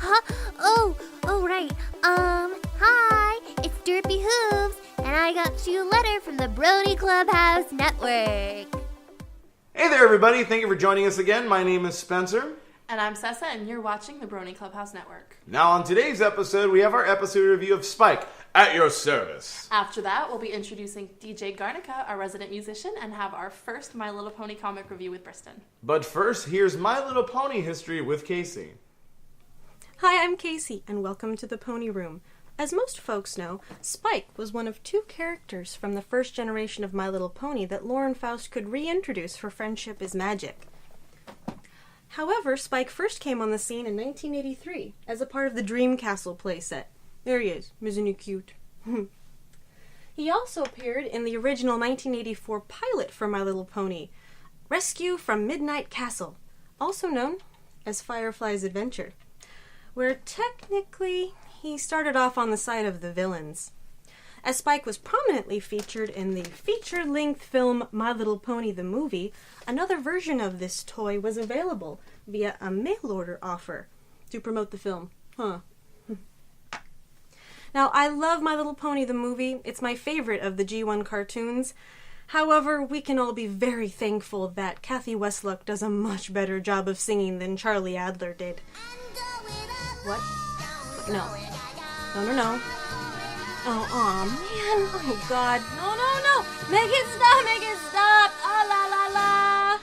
Huh? Oh, right. Hi, it's Derpy Hooves, and I got you a letter from the Brony Clubhouse Network. Hey there, everybody. Thank you for joining us again. My name is Spencer. And I'm Sessa, and you're watching the Brony Clubhouse Network. Now, on today's episode, we have our episode review of Spike, at your service. After that, we'll be introducing DJ GARNiKA, our resident musician, and have our first My Little Pony comic review with Briston. But first, here's My Little Pony history with Cayci. Hi, I'm Cayci, and welcome to the Pony Room. As most folks know, Spike was one of two characters from the first generation of My Little Pony that Lauren Faust could reintroduce for Friendship is Magic. However, Spike first came on the scene in 1983 as a part of the Dream Castle playset. There he is, isn't he cute? He also appeared in the original 1984 pilot for My Little Pony, Rescue from Midnight Castle, also known as Firefly's Adventure, where technically he started off on the side of the villains. As Spike was prominently featured in the feature-length film My Little Pony the Movie, another version of this toy was available via a mail-order offer to promote the film. Now, I love My Little Pony the Movie. It's my favorite of the G1 cartoons. However, we can all be very thankful that Kathy Westluck does a much better job of singing than Charlie Adler did. What? No. No. Oh, man. Oh, God. No. Make it stop. Ah, la.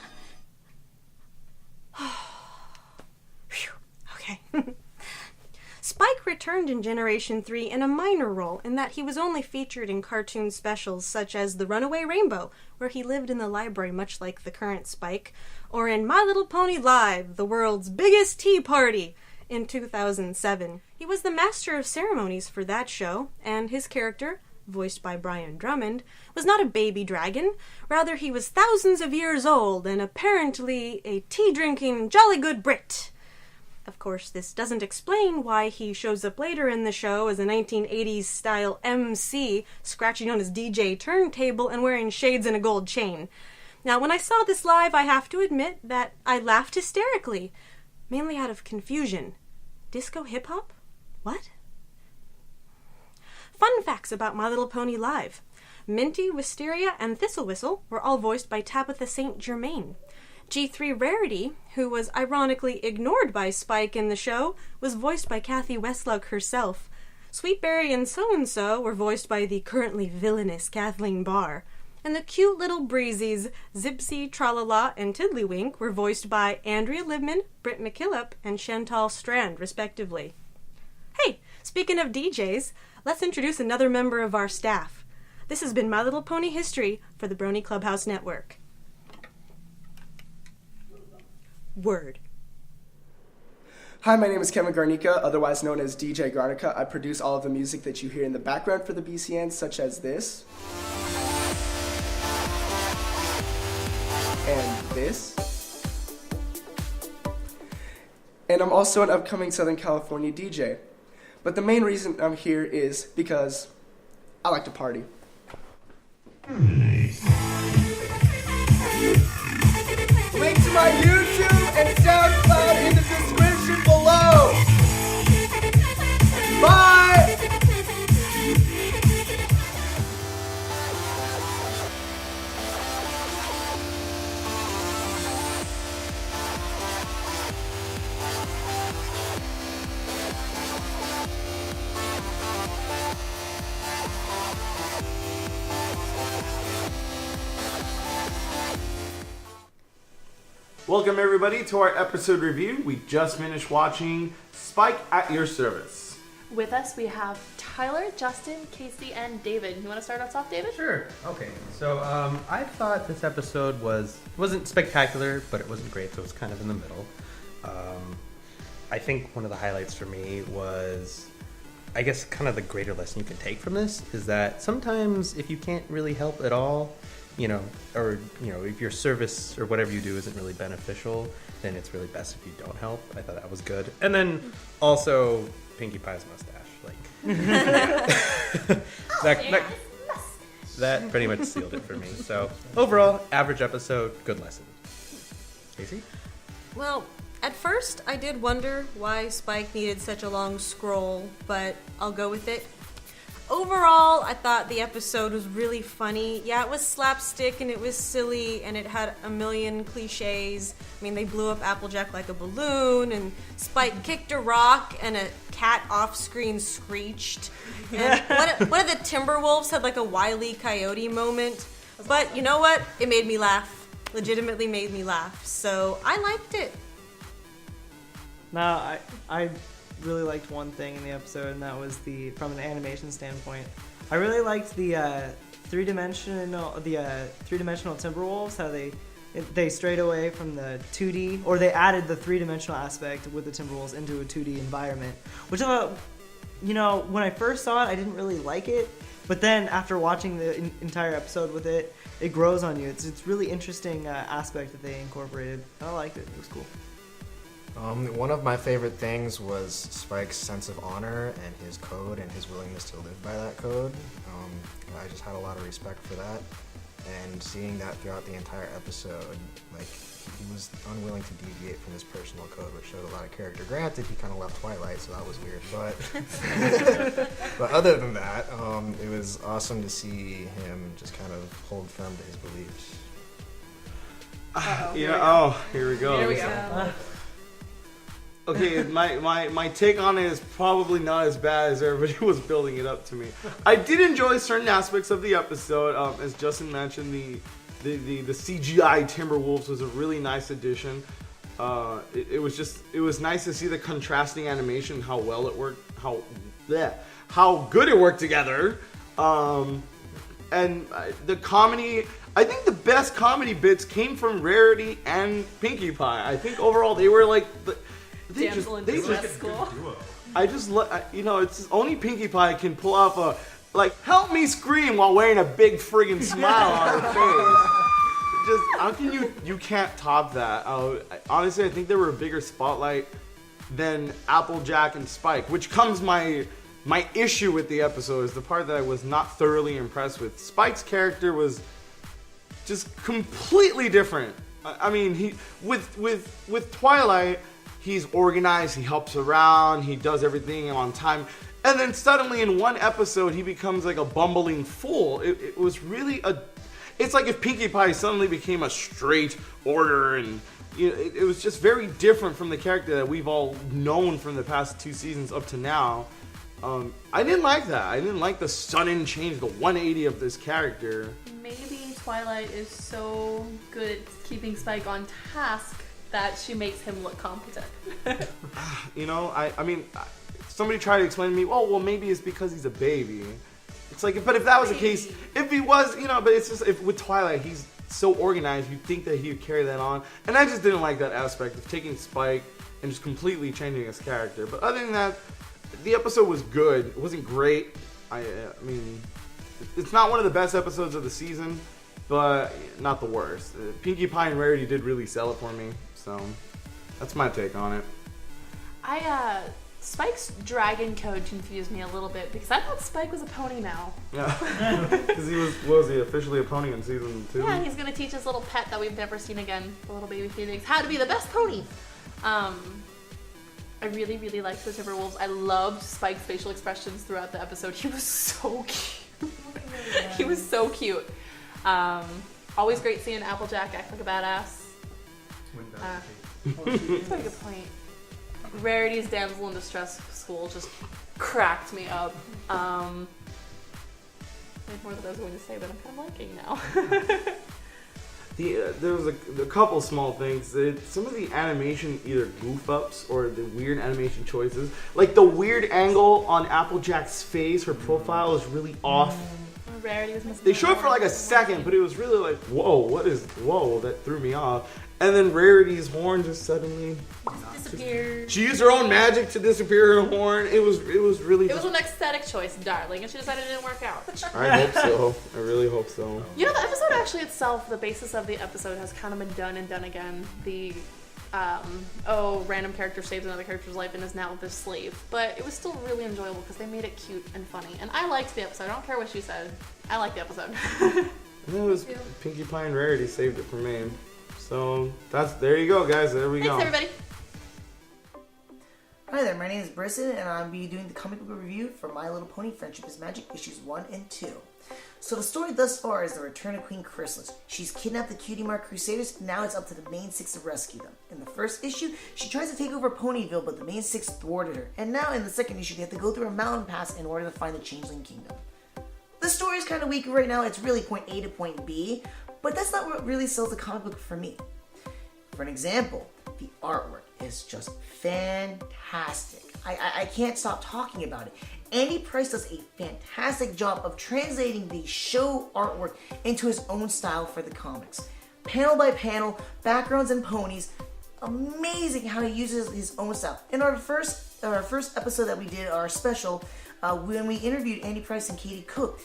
Phew. Okay. Spike returned in Generation 3 in a minor role in that he was only featured in cartoon specials such as The Runaway Rainbow, where he lived in the library much like the current Spike, or in My Little Pony Live, the world's biggest tea party, in 2007. He was the master of ceremonies for that show, and his character, voiced by Brian Drummond, was not a baby dragon. Rather, he was thousands of years old and apparently a tea-drinking, jolly-good Brit. Of course, this doesn't explain why he shows up later in the show as a 1980s-style MC, scratching on his DJ turntable and wearing shades and a gold chain. Now, when I saw this live, I have to admit that I laughed hysterically, mainly out of confusion. Disco hip-hop? What? Fun facts about My Little Pony Live. Minty, Wisteria, and Thistle Whistle were all voiced by Tabitha St. Germain. G3 Rarity, who was ironically ignored by Spike in the show, was voiced by Kathy Westluck herself. Sweetberry and So-and-So were voiced by the currently villainous Kathleen Barr. And the cute little breezies, Zipsy, Tralala, and Tiddlywink were voiced by Andrea Libman, Britt McKillop, and Chantal Strand, respectively. Hey, speaking of DJs, let's introduce another member of our staff. This has been My Little Pony History for the Brony Clubhouse Network. Word. Hi, my name is GARNiKA, otherwise known as DJ GARNiKA. I produce all of the music that you hear in the background for the BCN, such as this. And this. And I'm also an upcoming Southern California DJ. But the main reason I'm here is because I like to party. Link to my YouTube and SoundCloud in the description below. Bye! Welcome, everybody, to our episode review. We just finished watching Spike at your service. With us, we have Tyler, Justin, Cayci, and David. You want to start us off, David? Sure. Okay. So I thought this episode wasn't spectacular, but it wasn't great, so it was kind of in the middle. I think one of the highlights for me was, I guess, kind of the greater lesson you can take from this is that sometimes if you can't really help at all, if your service or whatever you do isn't really beneficial, then it's really best if you don't help. I thought that was good. And then also Pinkie Pie's mustache. That pretty much sealed it for me. So overall, average episode, good lesson. Cayci? Well, At first, I did wonder why Spike needed such a long scroll, but I'll go with it. Overall, I thought the episode was really funny. Yeah, it was slapstick and it was silly and it had a million cliches. I mean, they blew up Applejack like a balloon and Spike kicked a rock and a cat off-screen screeched. And one of the Timberwolves had like a Wile E. Coyote moment. But you know what? It made me laugh. Legitimately made me laugh. So I liked it. Now, I really liked one thing in the episode, and that was from an animation standpoint. I really liked the three-dimensional Timberwolves, how they strayed away from the 2D, or they added the three-dimensional aspect with the Timberwolves into a 2D environment, which I thought, when I first saw it, I didn't really like it, but then after watching the entire episode with it, it grows on you. It's really interesting aspect that they incorporated. I liked it. It was cool. One of my favorite things was Spike's sense of honor and his code and his willingness to live by that code. I just had a lot of respect for that, and seeing that throughout the entire episode, like, he was unwilling to deviate from his personal code, which showed a lot of character. Granted, he kind of left Twilight, so that was weird, but other than that, it was awesome to see him just kind of hold firm to his beliefs. Here we go. Okay, my take on it is probably not as bad as everybody was building it up to me. I did enjoy certain aspects of the episode. As Justin mentioned, the CGI Timberwolves was a really nice addition. It was nice to see the contrasting animation, how well it worked, how good it worked together. And the comedy, I think the best comedy bits came from Rarity and Pinkie Pie. I think overall they were like Damsel in distress school. It's only Pinkie Pie can pull off help me scream while wearing a big friggin' smile on her face. Just, how can you can't top that. Honestly, I think they were a bigger spotlight than Applejack and Spike, which comes my issue with the episode is the part that I was not thoroughly impressed with. Spike's character was just completely different. I mean, he with Twilight, he's organized, he helps around, he does everything on time. And then suddenly in one episode, he becomes like a bumbling fool. It was really it's like if Pinkie Pie suddenly became a straight order, and it was just very different from the character that we've all known from the past 2 seasons up to now. I didn't like that. I didn't like the sudden change, the 180 of this character. Maybe Twilight is so good at keeping Spike on task that she makes him look competent. I mean, somebody tried to explain to me, well, maybe it's because he's a baby. It's like, but if that was the case, if he was, but it's just, if with Twilight, he's so organized, you'd think that he would carry that on. And I just didn't like that aspect of taking Spike and just completely changing his character. But other than that, the episode was good. It wasn't great. I mean, it's not one of the best episodes of the season, but not the worst. Pinkie Pie and Rarity did really sell it for me. So, that's my take on it. Spike's dragon code confused me a little bit because I thought Spike was a pony now. Yeah, because was he officially a pony in season 2? Yeah, he's gonna teach his little pet that we've never seen again, the little baby phoenix, how to be the best pony. I really, really liked the Timberwolves. I loved Spike's facial expressions throughout the episode. He was so cute. He was so cute. Always great seeing Applejack act like a badass. That's a good point. Rarity's damsel in distress school just cracked me up. There's more that I was going to say, but I'm kind of liking now. There was a couple small things. Some of the animation either goof ups or the weird animation choices. Like the weird angle on Applejack's face, her profile is really off. Rarity was missing. They showed it for like a second, but it was really like, whoa, that threw me off. And then Rarity's horn just suddenly disappeared. She used her own magic to disappear her horn. It was really. It was an aesthetic choice, darling, and she decided it didn't work out. I hope so. I really hope so. The episode actually itself, the basis of the episode has kind of been done and done again. The random character saves another character's life and is now this slave. But it was still really enjoyable because they made it cute and funny. And I liked the episode. I don't care what she said. I liked the episode. It was Pinkie Pie and Rarity saved it for me. So there you go, guys. There we go. Thanks, everybody. Hi there, my name is Brisson, and I'll be doing the comic book review for My Little Pony Friendship is Magic issues 1 and 2. So the story thus far is the return of Queen Chrysalis. She's kidnapped the Cutie Mark Crusaders, and now it's up to the main six to rescue them. In the first issue, she tries to take over Ponyville, but the main six thwarted her. And now in the second issue, they have to go through a mountain pass in order to find the Changeling Kingdom. The story is kind of weak right now. It's really point A to point B, but that's not what really sells the comic book for me. For an example, the artwork is just fantastic. I can't stop talking about it. Andy Price does a fantastic job of translating the show artwork into his own style for the comics. Panel by panel, backgrounds and ponies, amazing how he uses his own style. In our first episode that we did, our special, when we interviewed Andy Price and Katie Cook,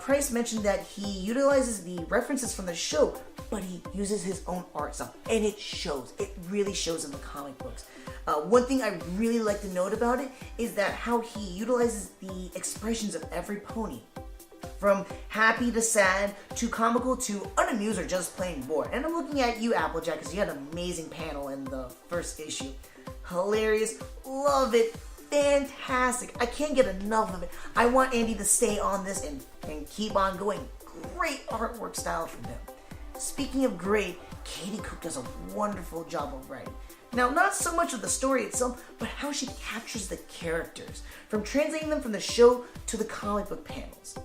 Price mentioned that he utilizes the references from the show, but he uses his own art style, and it shows. It really shows in the comic books. One thing I really like to note about it is that how he utilizes the expressions of every pony. From happy to sad, to comical, to unamused or just plain bored. And I'm looking at you, Applejack, because you had an amazing panel in the first issue. Hilarious, love it, fantastic. I can't get enough of it. I want Andy to stay on this and keep on going. Great artwork style from him. Speaking of great, Katie Cook does a wonderful job of writing. Now, not so much of the story itself, but how she captures the characters, from translating them from the show to the comic book panels.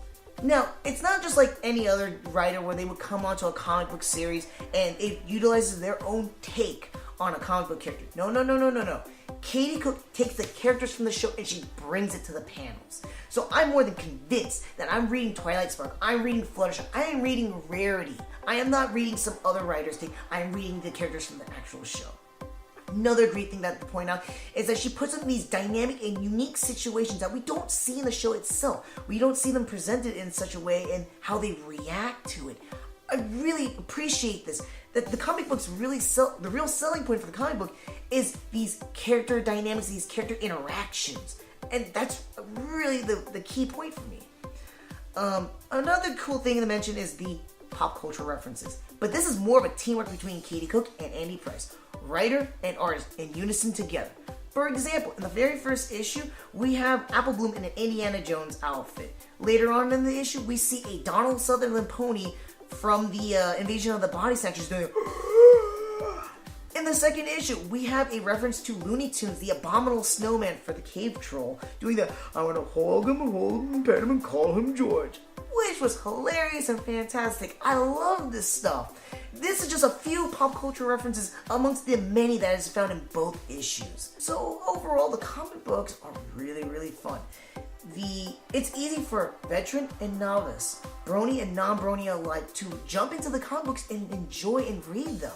Now, it's not just like any other writer where they would come onto a comic book series and it utilizes their own take on a comic book character. No. Katie Cook takes the characters from the show and she brings it to the panels. So I'm more than convinced that I'm reading Twilight Spark, I'm reading Fluttershy, I am reading Rarity. I am not reading some other writer's take, I am reading the characters from the actual show. Another great thing that to point out is that she puts them in these dynamic and unique situations that we don't see in the show itself. We don't see them presented in such a way and how they react to it. I really appreciate this. That the comic books really sell. The real selling point for the comic book is these character dynamics, these character interactions, and that's really the key point for me. Another cool thing to mention is the pop culture references, but this is more of a teamwork between Katie Cook and Andy Price, writer and artist in unison together. For example, in the very first issue, we have Apple Bloom in an Indiana Jones outfit. Later on in the issue, we see a Donald Sutherland pony from the Invasion of the Body Snatchers doing In the second issue, we have a reference to Looney Tunes, the Abominable Snowman for the Cave Troll, doing the I want to hold him, pet him, and call him George, which was hilarious and fantastic. I love this stuff. This is just a few pop culture references amongst the many that is found in both issues. So overall, the comic books are really, really fun. It's easy for veteran and novice, Brony and non-Brony alike, to jump into the comic books and enjoy and read them.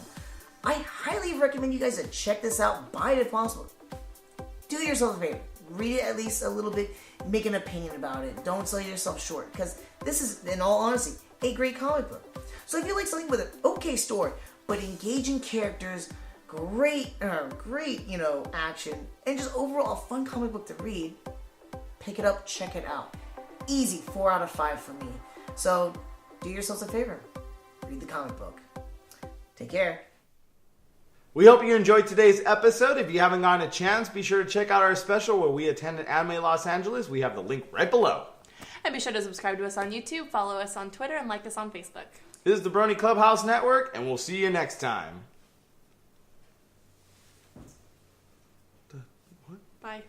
I highly recommend you guys to check this out, buy it if possible. Do yourself a favor, read it at least a little bit, make an opinion about it. Don't sell yourself short, because this is, in all honesty, a great comic book. So if you like something with an okay story, but engaging characters, great, action, and just overall a fun comic book to read, pick it up, check it out. Easy, 4 out of 5 for me. So do yourselves a favor, read the comic book. Take care. We hope you enjoyed today's episode. If you haven't gotten a chance, be sure to check out our special where we attended Anime Los Angeles. We have the link right below. And be sure to subscribe to us on YouTube, follow us on Twitter, and like us on Facebook. This is the Brony Clubhouse Network, and we'll see you next time. Bye.